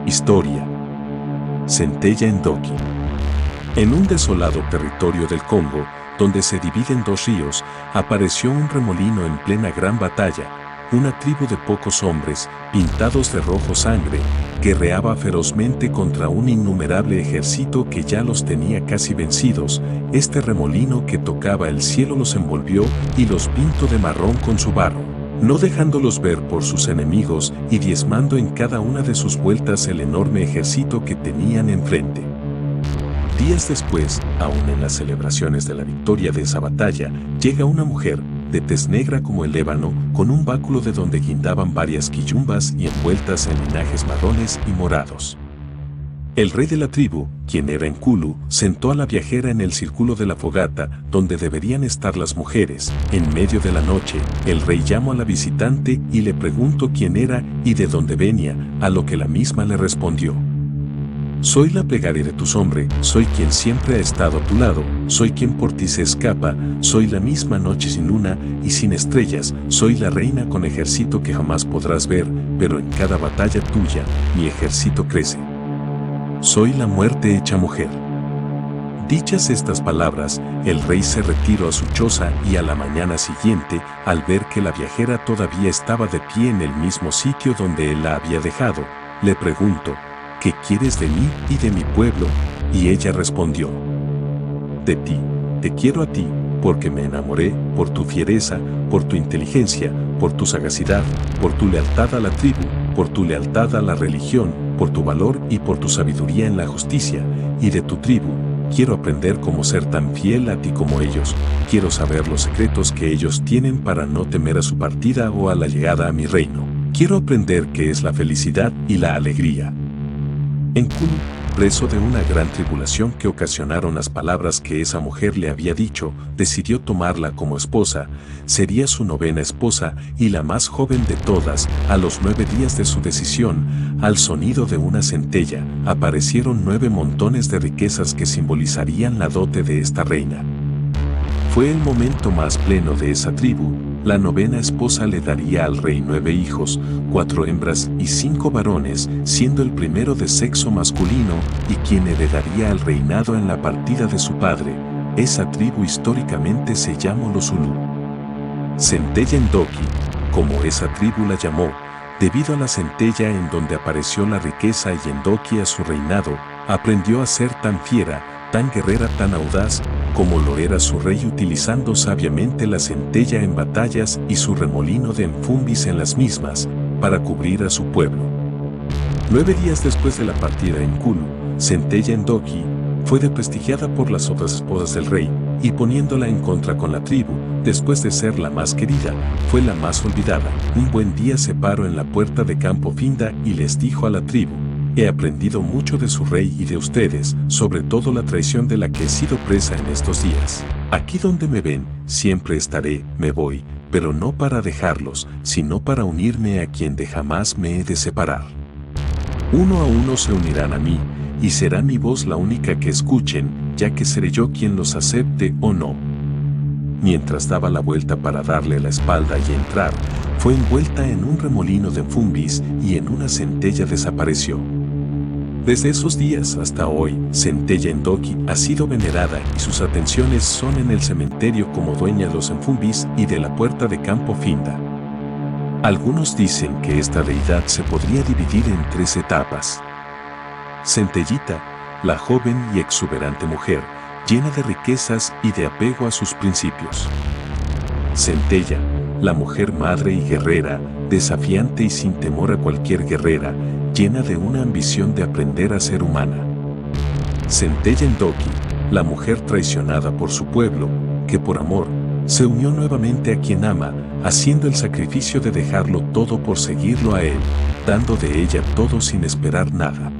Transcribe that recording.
Historia. Centella Ndoki. En un desolado territorio del Congo, donde se dividen dos ríos, apareció un remolino en plena gran batalla. Una tribu de pocos hombres, pintados de rojo sangre, guerreaba ferozmente contra un innumerable ejército que ya los tenía casi vencidos. Este remolino que tocaba el cielo los envolvió y los pintó de marrón con su barro, no dejándolos ver por sus enemigos y diezmando en cada una de sus vueltas el enorme ejército que tenían enfrente. Días después, aún en las celebraciones de la victoria de esa batalla, llega una mujer, de tez negra como el ébano, con un báculo de donde guindaban varias quillumbas y envueltas en linajes marrones y morados. El rey de la tribu, quien era Nkulu, sentó a la viajera en el círculo de la fogata, donde deberían estar las mujeres. En medio de la noche, el rey llamó a la visitante y le preguntó quién era y de dónde venía, a lo que la misma le respondió: soy la plegaria de tu hombre, soy quien siempre ha estado a tu lado, soy quien por ti se escapa, soy la misma noche sin luna y sin estrellas, soy la reina con ejército que jamás podrás ver, pero en cada batalla tuya, mi ejército crece. Soy la muerte hecha mujer. Dichas estas palabras, el rey se retiró a su choza y a la mañana siguiente, al ver que la viajera todavía estaba de pie en el mismo sitio donde él la había dejado, le preguntó: ¿qué quieres de mí y de mi pueblo? Y ella respondió: de ti, te quiero a ti, porque me enamoré, por tu fiereza, por tu inteligencia, por tu sagacidad, por tu lealtad a la tribu, por tu lealtad a la religión, por tu valor y por tu sabiduría en la justicia, y de tu tribu. Quiero aprender cómo ser tan fiel a ti como ellos, quiero saber los secretos que ellos tienen para no temer a su partida o a la llegada a mi reino. Quiero aprender qué es la felicidad y la alegría. Nkulu, preso de una gran tribulación que ocasionaron las palabras que esa mujer le había dicho, decidió tomarla como esposa. Sería su novena esposa y la más joven de todas. A los 9 días de su decisión, al sonido de una centella, aparecieron 9 montones de riquezas que simbolizarían la dote de esta reina. Fue el momento más pleno de esa tribu. La novena esposa le daría al rey 9 hijos, 4 hembras y 5 varones, siendo el primero de sexo masculino y quien heredaría el reinado en la partida de su padre. Esa tribu históricamente se llamó los Zulu. Centella Ndoki, como esa tribu la llamó, debido a la centella en donde apareció la riqueza y Ndoki a su reinado, aprendió a ser tan fiera, tan guerrera, tan audaz, como lo era su rey, utilizando sabiamente la centella en batallas y su remolino de enfumbis en las mismas, para cubrir a su pueblo. 9 días después de la partida de Nkulu, Centella Ndoki fue desprestigiada por las otras esposas del rey, y poniéndola en contra con la tribu, después de ser la más querida, fue la más olvidada. Un buen día se paró en la puerta de Campo Finda y les dijo a la tribu: he aprendido mucho de su rey y de ustedes, sobre todo la traición de la que he sido presa en estos días. Aquí donde me ven, siempre estaré, me voy, pero no para dejarlos, sino para unirme a quien de jamás me he de separar. Uno a uno se unirán a mí, y será mi voz la única que escuchen, ya que seré yo quien los acepte o no. Mientras daba la vuelta para darle la espalda y entrar, fue envuelta en un remolino de enfumbis y en una centella desapareció. Desde esos días hasta hoy, Centella Ndoki ha sido venerada y sus atenciones son en el cementerio como dueña de los enfumbis y de la puerta de Campo Finda. Algunos dicen que esta deidad se podría dividir en 3 etapas. Centellita, la joven y exuberante mujer, llena de riquezas y de apego a sus principios. Centella, la mujer madre y guerrera, desafiante y sin temor a cualquier guerrera, llena de una ambición de aprender a ser humana. Centella Ndoki, la mujer traicionada por su pueblo, que por amor, se unió nuevamente a quien ama, haciendo el sacrificio de dejarlo todo por seguirlo a él, dando de ella todo sin esperar nada.